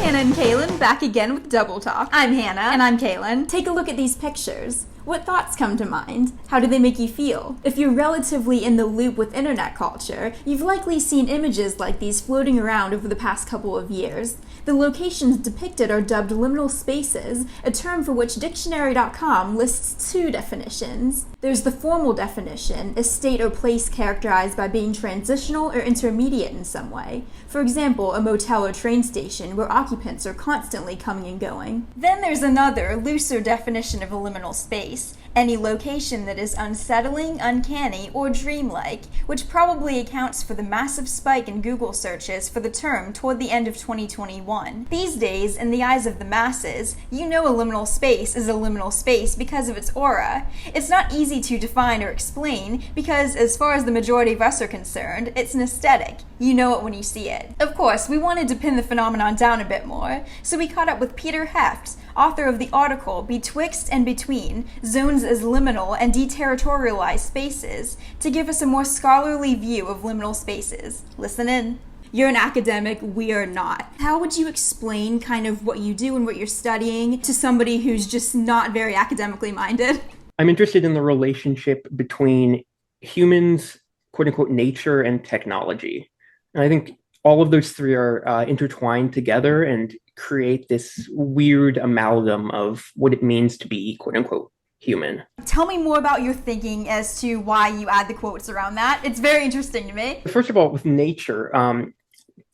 Hannah and Kaylin back again with Double Talk. I'm Hannah. And I'm Kaylin. Take a look at these pictures. What thoughts come to mind? How do they make you feel? If you're relatively in the loop with internet culture, you've likely seen images like these floating around over the past couple of years. The locations depicted are dubbed liminal spaces, a term for which dictionary.com lists two definitions. There's the formal definition, a state or place characterized by being transitional or intermediate in some way. For example, a motel or train station where occupants are constantly coming and going. Then there's another, looser definition of a liminal space. Any location that is unsettling, uncanny, or dreamlike, which probably accounts for the massive spike in Google searches for the term toward the end of 2021. These days, in the eyes of the masses, you know a liminal space is a liminal space because of its aura. It's not easy to define or explain because, as far as the majority of us are concerned, it's an aesthetic. You know it when you see it. Of course, we wanted to pin the phenomenon down a bit more, so we caught up with Peter Heft, author of the article Betwixt and Between, Zones as Liminal and Deterritorialized Spaces, to give us a more scholarly view of liminal spaces. Listen in. You're an academic, we are not. How would you explain kind of what you do and what you're studying to somebody who's just not very academically minded? I'm interested in the relationship between humans, quote unquote, nature and technology. And I think all of those three are intertwined together and create this weird amalgam of what it means to be, quote unquote, human. Tell me more about your thinking as to why you add the quotes around that. It's very interesting to me. First of all, with nature, I'm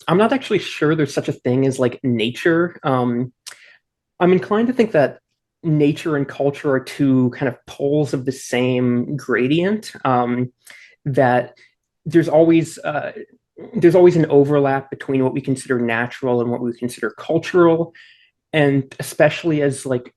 not actually sure there's such a thing as like nature. I'm inclined to think that nature and culture are two kind of poles of the same gradient, that there's always an overlap between what we consider natural and what we consider cultural. And especially as like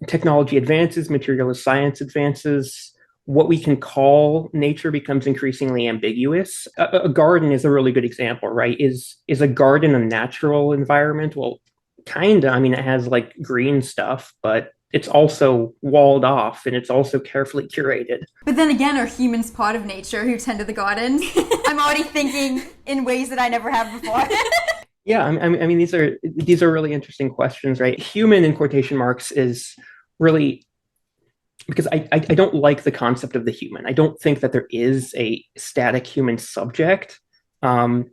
technology advances, materialist science advances, what we can call nature becomes increasingly ambiguous. A garden is a really good example, right? Is a garden a natural environment? Well, kinda. I mean, it has like green stuff, but it's also walled off and it's also carefully curated. But then again, are humans part of nature who tend to the garden? I'm already thinking in ways that I never have before. Yeah, I mean, these are really interesting questions, right? Human in quotation marks is really, because I don't like the concept of the human. I don't think that there is a static human subject. A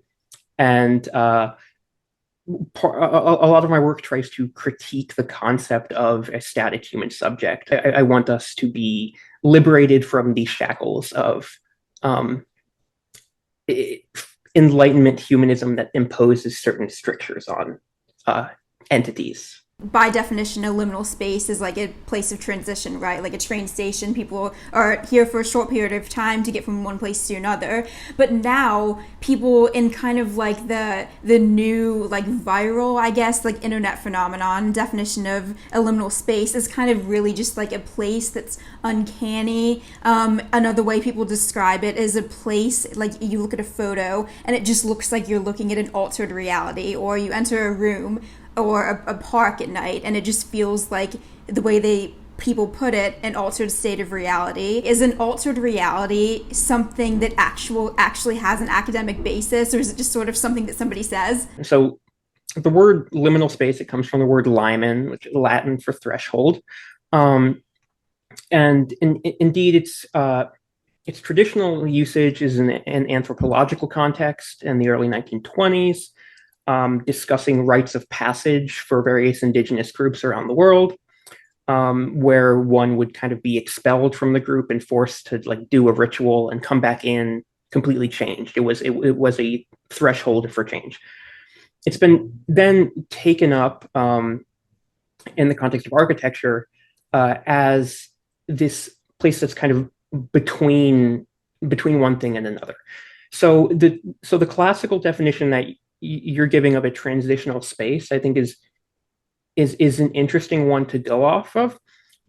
lot of my work tries to critique the concept of a static human subject. I want us to be liberated from the shackles of Enlightenment humanism that imposes certain strictures on entities. By definition, a liminal space is like a place of transition, right? Like a train station. People are here for a short period of time to get from one place to another. But now, people in kind of like the new, like viral, I guess, like internet phenomenon definition of a liminal space is kind of really just like a place that's uncanny. Another way people describe it is a place, like you look at a photo and it just looks like you're looking at an altered reality, or you enter a room or a park at night, and it just feels like, the way people put it, an altered state of reality. Is an altered reality something that actually has an academic basis, or is it just sort of something that somebody says? So the word liminal space, it comes from the word limen, which is Latin for threshold. Indeed, its traditional usage is in an anthropological context in the early 1920s. Discussing rites of passage for various indigenous groups around the world, where one would kind of be expelled from the group and forced to like do a ritual and come back in completely changed. It was a threshold for change. It's been then taken up in the context of architecture as this place that's kind of between one thing and another. So the classical definition that you're giving of a transitional space, I think is an interesting one to go off of,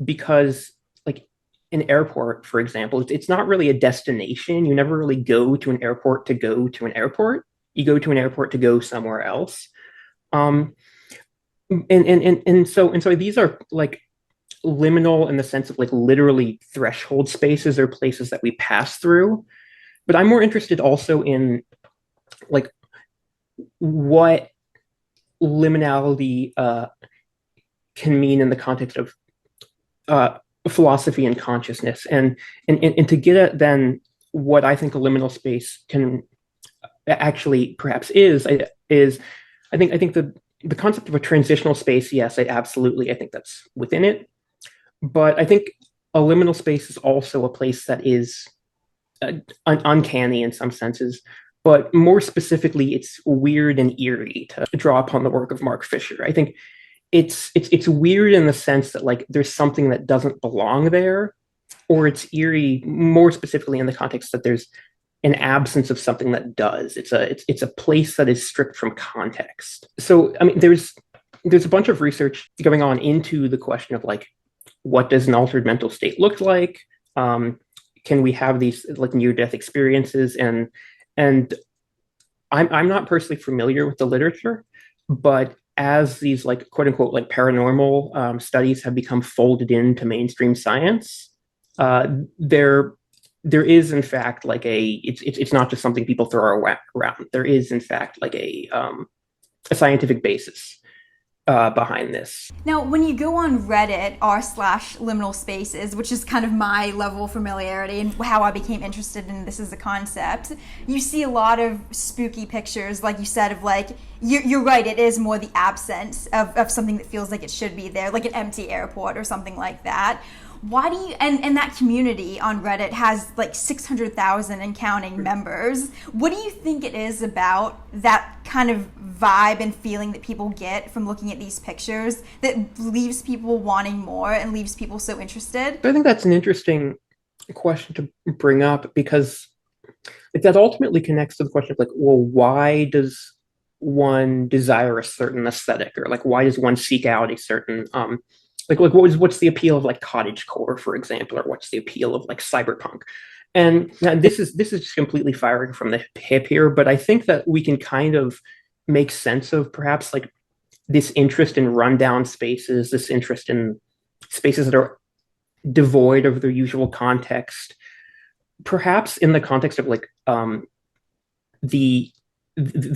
because like an airport, for example, it's not really a destination. You never really go to an airport to go to an airport. You go to an airport to go somewhere else. So these are like liminal in the sense of like literally threshold spaces or places that we pass through. But I'm more interested also in like what liminality can mean in the context of philosophy and consciousness, and to get at then what I think a liminal space can actually perhaps is I think the concept of a transitional space, yes, I think that's within it, but I think a liminal space is also a place that is uncanny in some senses, but more specifically, it's weird and eerie, to draw upon the work of Mark Fisher. I think it's weird in the sense that like there's something that doesn't belong there, or it's eerie more specifically in the context that there's an absence of something that does. It's a place that is stripped from context. So I mean, there's a bunch of research going on into the question of like, what does an altered mental state look like? Can we have these like near-death experiences? And I'm not personally familiar with the literature, but as these like quote unquote like paranormal studies have become folded into mainstream science, there is in fact like it's not just something people throw around. There is in fact like a scientific basis behind this. Now, when you go on Reddit r/liminal spaces, which is kind of my level of familiarity and how I became interested in this as a concept, you see a lot of spooky pictures, like you said, of like, you're right, it is more the absence of something that feels like it should be there, like an empty airport or something like that. Why do you, and that community on Reddit has like 600,000 and counting members. What do you think it is about that kind of vibe and feeling that people get from looking at these pictures that leaves people wanting more and leaves people so interested? I think that's an interesting question to bring up, because that ultimately connects to the question of like, well, why does one desire a certain aesthetic, or like why does one seek out a certain like what's the appeal of like cottagecore, for example, or what's the appeal of like cyberpunk? And this is just completely firing from the hip here, but I think that we can kind of make sense of perhaps like this interest in rundown spaces, this interest in spaces that are devoid of their usual context, perhaps in the context of like the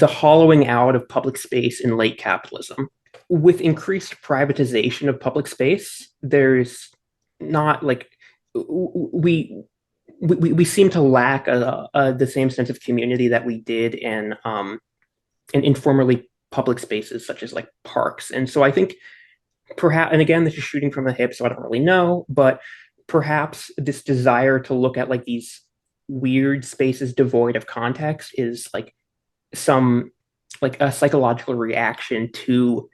hollowing out of public space in late capitalism. With increased privatization of public space, there's not like we seem to lack the same sense of community that we did in informally public spaces such as like parks. And so I think perhaps, and again, this is shooting from the hip, so I don't really know, but perhaps this desire to look at like these weird spaces devoid of context is like some like a psychological reaction to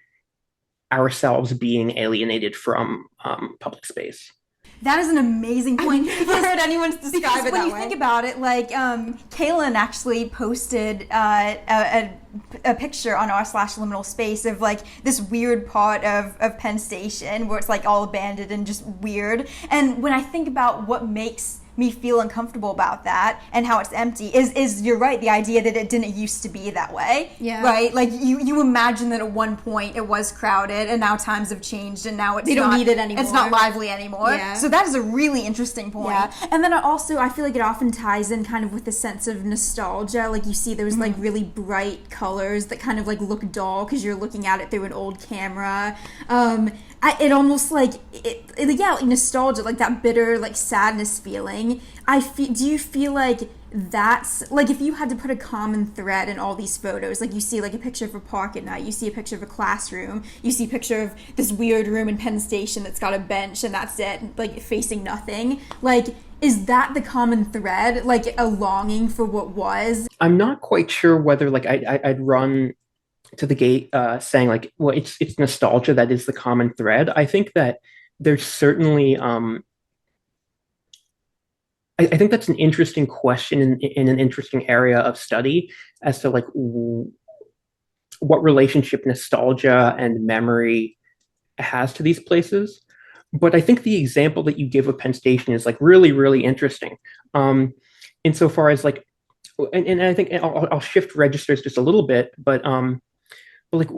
ourselves being alienated from public space. That is an amazing point. I've never heard anyone describe it that way. When you think about it, like Kaylin actually posted a picture on r/liminal space of like this weird part of Penn Station where it's like all abandoned and just weird. And when I think about what makes me feel uncomfortable about that and how it's empty is you're right, the idea that it didn't used to be that way. Yeah. Right? Like you imagine that at one point it was crowded and now times have changed and now they don't need it anymore. It's not lively anymore. Yeah. So that is a really interesting point. Yeah. And then also I feel like it often ties in kind of with the sense of nostalgia. Like you see those like really bright colors that kind of like look dull because you're looking at it through an old camera. It almost like like nostalgia, like that bitter like sadness feeling. Do you feel like that's like if you had to put a common thread in all these photos, like you see like a picture of a park at night, you see a picture of a classroom, you see a picture of this weird room in Penn Station that's got a bench and that's it, like facing nothing, like is that the common thread, like a longing for what was? I'm not quite sure whether like I'd run to the gate saying like, well, it's nostalgia that is the common thread. I think that there's certainly I think that's an interesting question in an interesting area of study as to like what relationship nostalgia and memory has to these places. But I think the example that you give of Penn Station is like really, really interesting. Insofar as like, and I think I'll shift registers just a little bit, but like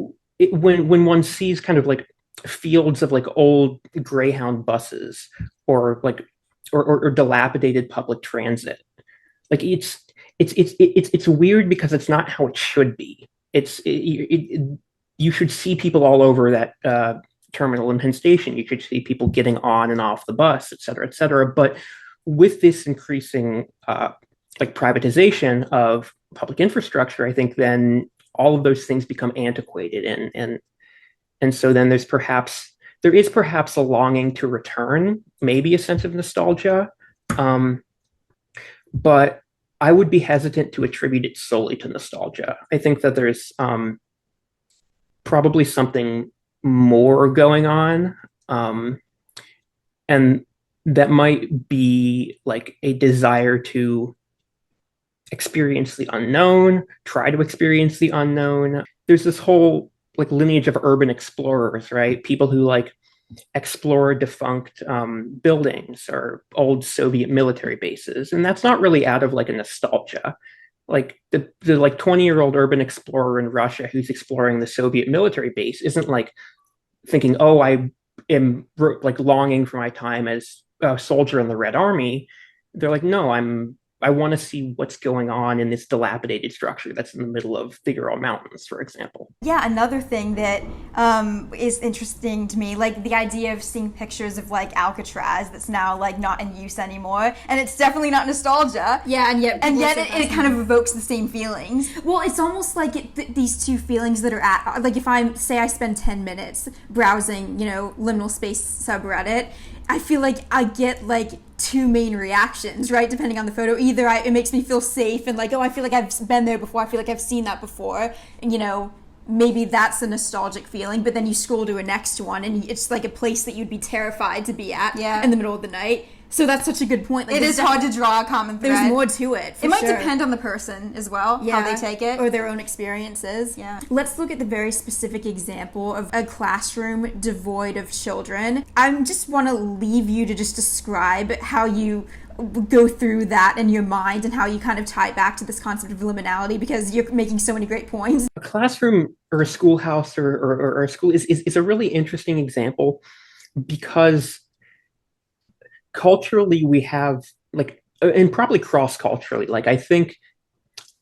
when one sees kind of like fields of like old Greyhound buses or like or dilapidated public transit, like it's weird because it's not how it should be. you should see people all over that terminal in Penn Station. You should see people getting on and off the bus, et cetera, et cetera. But with this increasing like privatization of public infrastructure, I think then all of those things become antiquated, and so then there is perhaps a longing to return, maybe a sense of nostalgia, but I would be hesitant to attribute it solely to nostalgia. I think that there's probably something more going on, and that might be like a desire to experience the unknown, try to experience the unknown. There's this whole like lineage of urban explorers, right? People who like explore defunct buildings or old Soviet military bases, and that's not really out of like a nostalgia. Like the like 20-year-old urban explorer in Russia who's exploring the Soviet military base isn't like thinking, oh, I am like longing for my time as a soldier in the Red Army. They're like, no, I want to see what's going on in this dilapidated structure that's in the middle of the Ural Mountains, for example. Yeah, another thing that is interesting to me, like the idea of seeing pictures of like Alcatraz that's now like not in use anymore, and it's definitely not nostalgia. Yeah, and yet it kind of evokes the same feelings. Well, it's almost like these two feelings that are at, like if I say I spend 10 minutes browsing, liminal space subreddit, I feel like I get like two main reactions, right? Depending on the photo. Either it makes me feel safe and like, oh, I feel like I've been there before. I feel like I've seen that before. And, maybe that's a nostalgic feeling. But then you scroll to a next one and it's like a place that you'd be terrified to be at in the middle of the night. So that's such a good point. Like, it is hard to draw a common thread. There's more to it. It might depend on the person as well, how they take it. Or their own experiences. Yeah. Let's look at the very specific example of a classroom devoid of children. I just want to leave you to just describe how you go through that in your mind and how you kind of tie it back to this concept of liminality, because you're making so many great points. A classroom or a schoolhouse or a school is a really interesting example because culturally we have like, and probably cross-culturally, like I think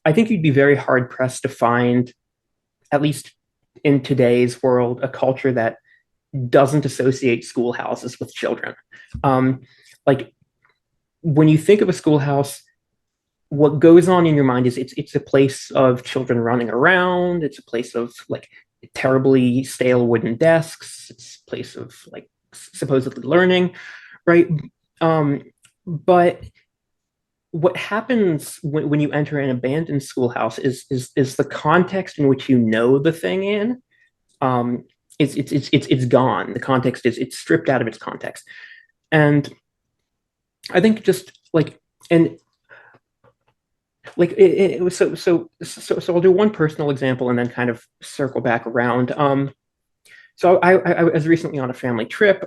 you'd be very hard pressed to find, at least in today's world, a culture that doesn't associate schoolhouses with children. Like when you think of a schoolhouse, what goes on in your mind is it's a place of children running around. It's a place of like terribly stale wooden desks. It's a place of like supposedly learning, right? But what happens when you enter an abandoned schoolhouse is the context in which you know the thing in. It's gone. The context it's stripped out of its context, and I think just like and like so I'll do one personal example and then kind of circle back around. So I was recently on a family trip.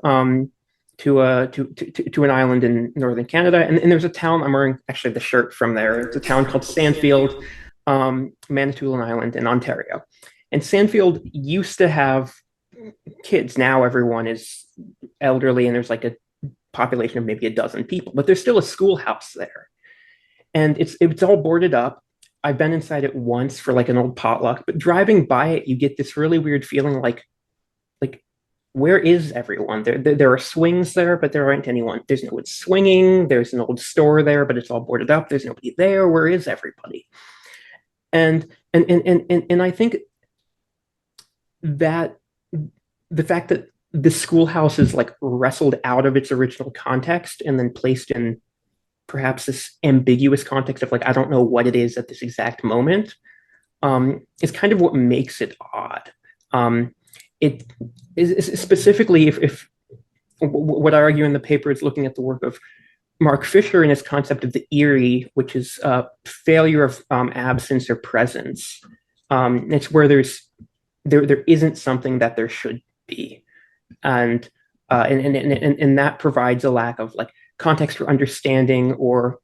To an island in northern Canada, and there's a town. I'm wearing actually the shirt from there. It's a town called Sandfield, Manitoulin Island in Ontario. And Sandfield used to have kids. Now everyone is elderly, and there's like a population of maybe a dozen people, but there's still a schoolhouse there, and it's all boarded up. I've been inside it once for like an old potluck, but driving by it, you get this really weird feeling like where is everyone? There are swings there, but there aren't anyone. There's no one swinging. There's an old store there, but it's all boarded up. There's nobody there. Where is everybody? And I think that the fact that the schoolhouse is like wrestled out of its original context and then placed in perhaps this ambiguous context of like, I don't know what it is at this exact moment, is kind of what makes it odd. It is specifically if what I argue in the paper is looking at the work of Mark Fisher and his concept of the eerie, which is failure of absence or presence. It's where there isn't something that there should be, and that provides a lack of like context for understanding or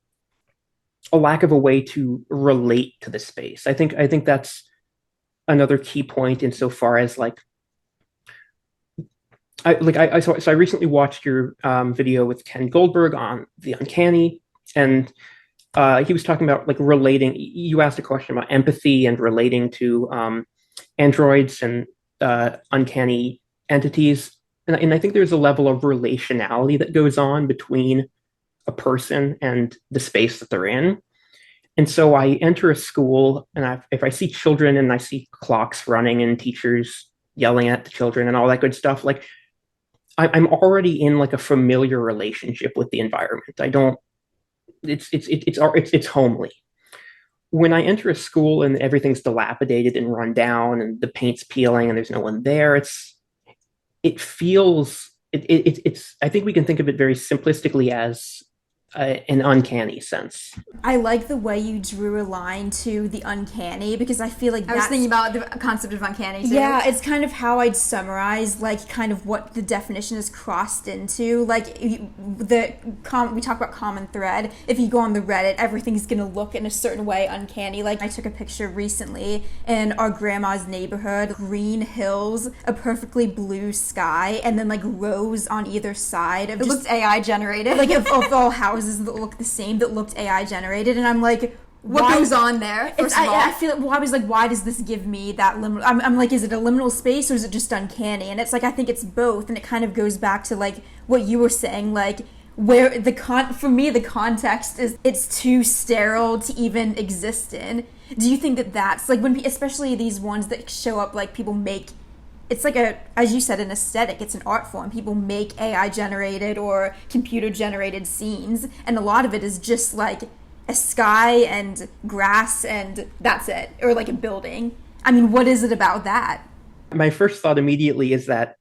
a lack of a way to relate to the space. I think that's another key point insofar as like. I recently watched your video with Ken Goldberg on the uncanny, and he was talking about like relating. You asked a question about empathy and relating to androids and uncanny entities. And I think there's a level of relationality that goes on between a person and the space that they're in. And so I enter a school, and if I see children and I see clocks running and teachers yelling at the children and all that good stuff, like I'm already in like a familiar relationship with the environment. I don't. It's homely. When I enter a school and everything's dilapidated and run down and the paint's peeling and there's no one there, it feels. I think we can think of it very simplistically as an uncanny sense. I like the way you drew a line to the uncanny, because I feel like I was thinking about the concept of uncanny too. Yeah, it's kind of how I'd summarize like kind of what the definition is crossed into. Like we talk about common thread. If you go on the Reddit, everything's gonna look in a certain way uncanny. Like I took a picture recently in our grandma's neighborhood, green hills, a perfectly blue sky, and then like rows on either side of it looked AI generated. Like of all houses that look the same, that looked AI generated, and I'm like, what goes on there? I feel like, well, I was like, why does this give me that liminal? I'm like, is it a liminal space or is it just uncanny? And it's like, I think it's both, and it kind of goes back to like what you were saying, like where for me the context is it's too sterile to even exist in. Do you think that that's like when, especially these ones that show up, like people make? It's like as you said, an aesthetic. It's an art form. People make AI generated or computer generated scenes, and a lot of it is just like a sky and grass and that's it, or like a building. I mean, what is it about that? My first thought immediately is that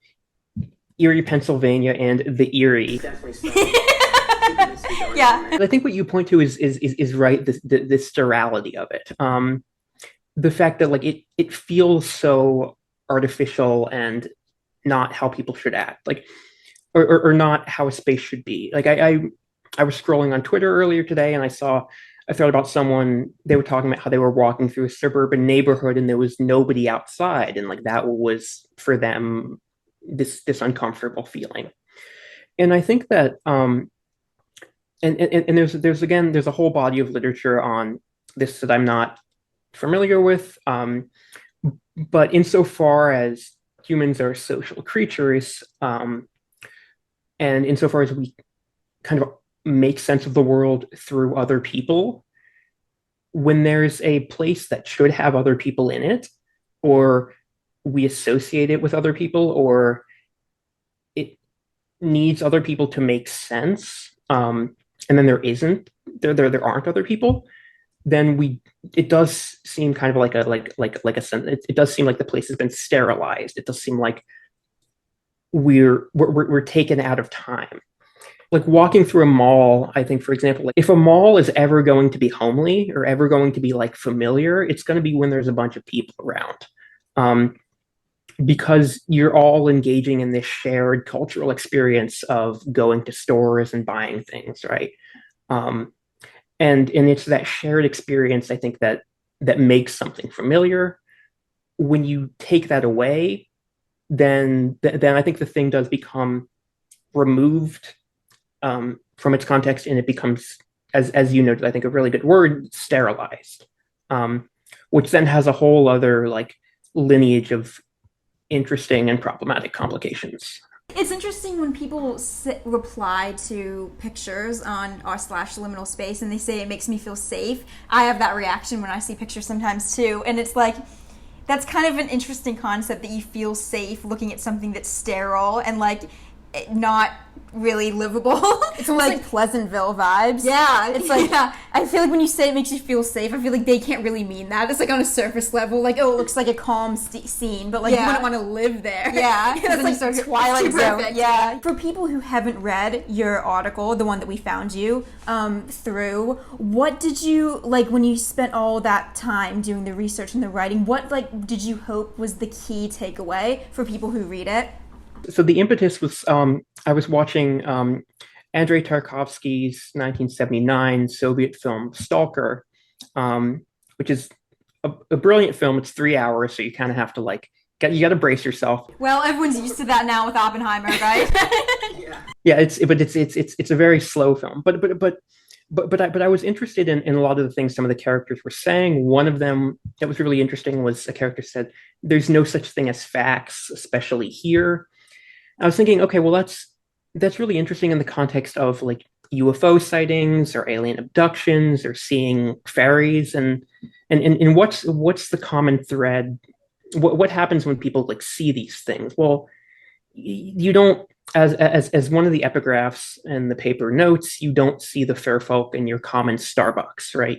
Erie, Pennsylvania, and the Erie. Yeah, I think what you point to is right. The sterility of it. The fact that like it feels so artificial and not how people should act, like or not how a space should be. Like I was scrolling on Twitter earlier today and I saw a thread about someone, they were talking about how they were walking through a suburban neighborhood and there was nobody outside, and like that was for them this uncomfortable feeling. And I think that and there's a whole body of literature on this that I'm not familiar with. But insofar as humans are social creatures, and insofar as we kind of make sense of the world through other people, when there's a place that should have other people in it, or we associate it with other people, or it needs other people to make sense, and then there aren't other people, then it does seem kind of like a sense. It does seem like the place has been sterilized. It does seem like we're taken out of time. Like walking through a mall, I think, for example, like if a mall is ever going to be homely or ever going to be like familiar, it's going to be when there's a bunch of people around, because you're all engaging in this shared cultural experience of going to stores and buying things, right? And it's that shared experience, I think, that makes something familiar. When you take that away, then I think the thing does become removed from its context, and it becomes, as you noted, I think a really good word, sterilized, which then has a whole other like lineage of interesting and problematic complications. It's interesting when people reply to pictures on r/liminal space and they say it makes me feel safe. I have that reaction when I see pictures sometimes too, and it's like, that's kind of an interesting concept, that you feel safe looking at something that's sterile and like not really livable. It's almost like Pleasantville vibes. Yeah, it's like, yeah. I feel like when you say it makes you feel safe, I feel like they can't really mean that. It's like on a surface level, like, oh, it looks like a calm scene, but like you wouldn't want to live there. Yeah, that's like sort of Twilight Zone. Yeah. For people who haven't read your article, the one that we found you through, what did you like when you spent all that time doing the research and the writing? What like did you hope was the key takeaway for people who read it? So the impetus was, I was watching Andrei Tarkovsky's 1979 Soviet film Stalker, which is a brilliant film. It's 3 hours, so you kind of have to you got to brace yourself. Well, everyone's used to that now with Oppenheimer, right? Yeah, it's a very slow film, but but I was interested in a lot of the things some of the characters were saying. One of them that was really interesting was a character said, "There's no such thing as facts, especially here." I was thinking, okay, well, that's really interesting in the context of like UFO sightings or alien abductions or seeing fairies, and what's the common thread? What happens when people like see these things? Well, you don't, as one of the epigraphs in the paper notes, you don't see the fair folk in your common Starbucks, right?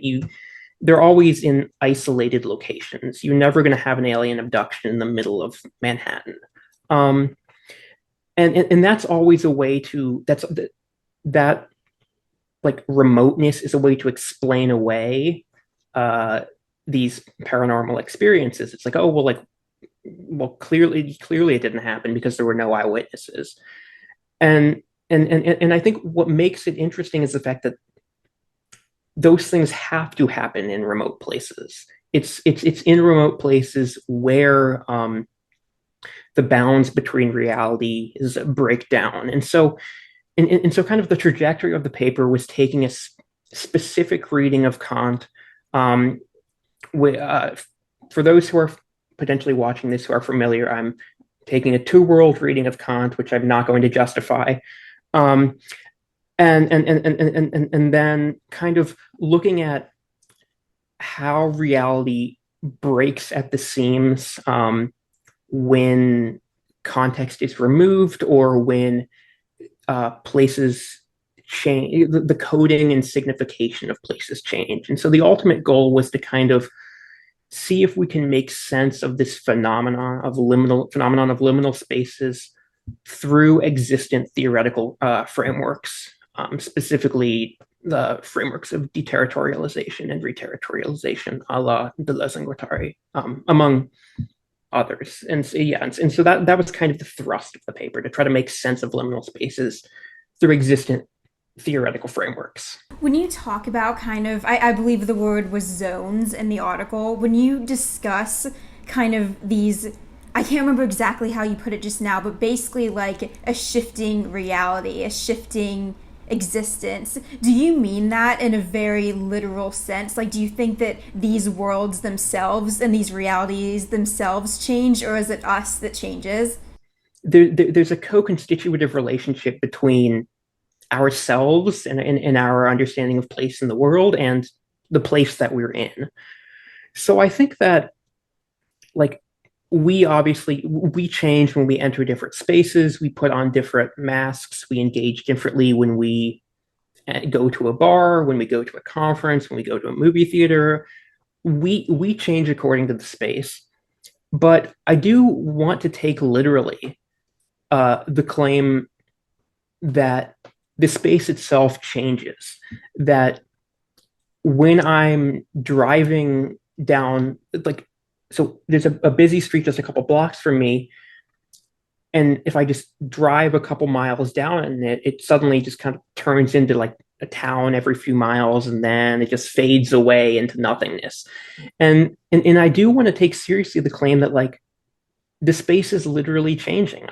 They're always in isolated locations. You're never going to have an alien abduction in the middle of Manhattan. And that's always a way to, that like remoteness is a way to explain away these paranormal experiences. It's like, oh, well, clearly it didn't happen because there were no eyewitnesses. And I think what makes it interesting is the fact that those things have to happen in remote places. It's in remote places where the bounds between reality is a breakdown. And so kind of the trajectory of the paper was taking a specific reading of Kant. For those who are potentially watching this who are familiar, I'm taking a two-world reading of Kant, which I'm not going to justify. And then kind of looking at how reality breaks at the seams when context is removed or when places change, the coding and signification of places change. And so the ultimate goal was to kind of see if we can make sense of this phenomenon of liminal spaces through existent theoretical frameworks, specifically the frameworks of deterritorialization and reterritorialization, a la Deleuze-Guattari, among others. And so, yeah, and so that was kind of the thrust of the paper, to try to make sense of liminal spaces through existent theoretical frameworks. When you talk about kind of, I believe the word was zones in the article, when you discuss kind of these, I can't remember exactly how you put it just now, but basically like a shifting reality, a shifting existence. Do you mean that in a very literal sense? Like, do you think that these worlds themselves and these realities themselves change, or is it us that changes? There's a co-constitutive relationship between ourselves and our understanding of place in the world and the place that we're in. So I think that, like, we change when we enter different spaces, we put on different masks, we engage differently when we go to a bar, when we go to a conference, when we go to a movie theater. We change according to the space. But I do want to take literally the claim that the space itself changes, that when I'm driving down, like, so there's a busy street just a couple blocks from me, and if I just drive a couple miles down in it, it suddenly just kind of turns into like a town every few miles, and then it just fades away into nothingness. And I do want to take seriously the claim that, like, the space is literally changing.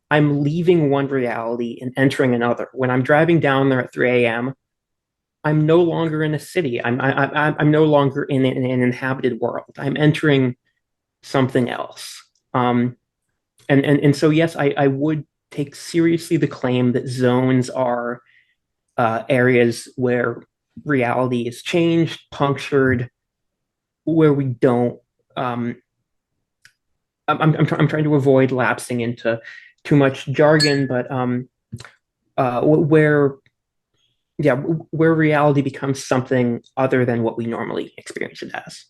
I'm leaving one reality and entering another. When I'm driving down there at 3 a.m., I'm no longer in a city. I'm no longer in an inhabited world. I'm entering something else. And so, yes, I would take seriously the claim that zones are areas where reality is changed, punctured, where we don't. I'm trying to avoid lapsing into too much jargon, but where reality becomes something other than what we normally experience it as.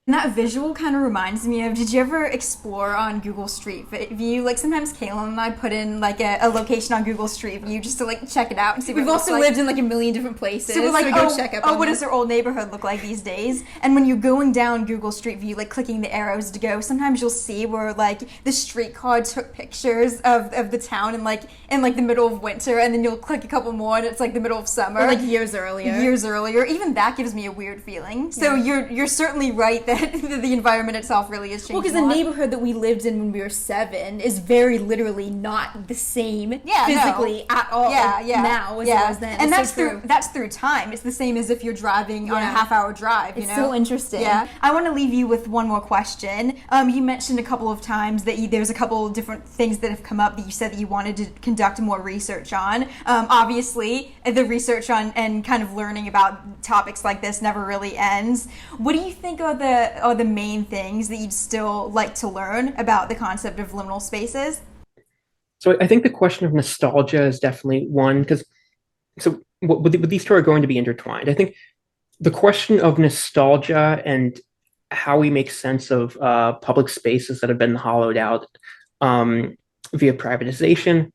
And that visual kind of reminds me of, did you ever explore on Google Street View? Like, sometimes Kaylin and I put in like a location on Google Street View just to like check it out and see what We've it looks also like. lived in like a million different places, So we're like, we go check up on what them. does their old neighborhood look like these days? And when you're going down Google Street View, like clicking the arrows to go, sometimes you'll see where like the streetcar took pictures of the town in the middle of winter, and then you'll click a couple more and it's like the middle of summer. Or like years earlier. Even that gives me a weird feeling. So you're certainly right that that the environment itself really is changing. Well, because the neighborhood that we lived in when we were 7 is very literally not the same physically at all now as it was then. And that's through time. It's the same as if you're driving on a half-hour drive, It's so interesting. Yeah. I want to leave you with one more question. You mentioned a couple of times that there's a couple of different things that have come up that you said that you wanted to conduct more research on. Obviously, the research on and kind of learning about topics like this never really ends. What do you think are the main things that you'd still like to learn about the concept of liminal spaces? So I think the question of nostalgia is definitely one, because these two are going to be intertwined. I think the question of nostalgia and how we make sense of public spaces that have been hollowed out via privatization,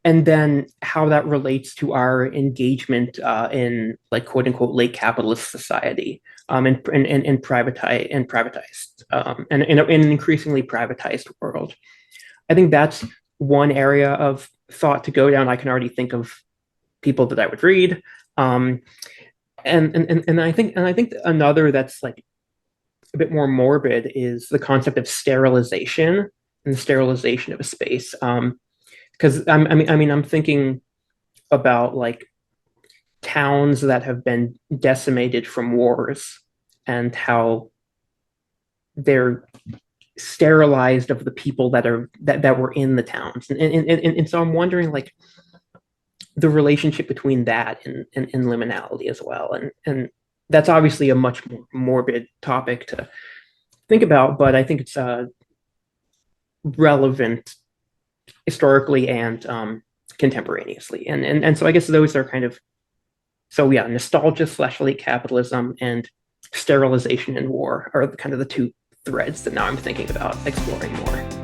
and then how that relates to our engagement in like quote unquote late capitalist society and privatized and in an increasingly privatized world. I think that's one area of thought to go down. I can already think of people that I would read, and I think another that's like a bit more morbid is the concept of sterilization and the sterilization of a space. Because I'm thinking about like towns that have been decimated from wars and how they're sterilized of the people that were in the towns, and so I'm wondering like the relationship between that and liminality as well, and that's obviously a much more morbid topic to think about, but I think it's relevant historically and contemporaneously, and so I guess those are kind of nostalgia / late capitalism and sterilization and war are kind of the two threads that now I'm thinking about exploring more.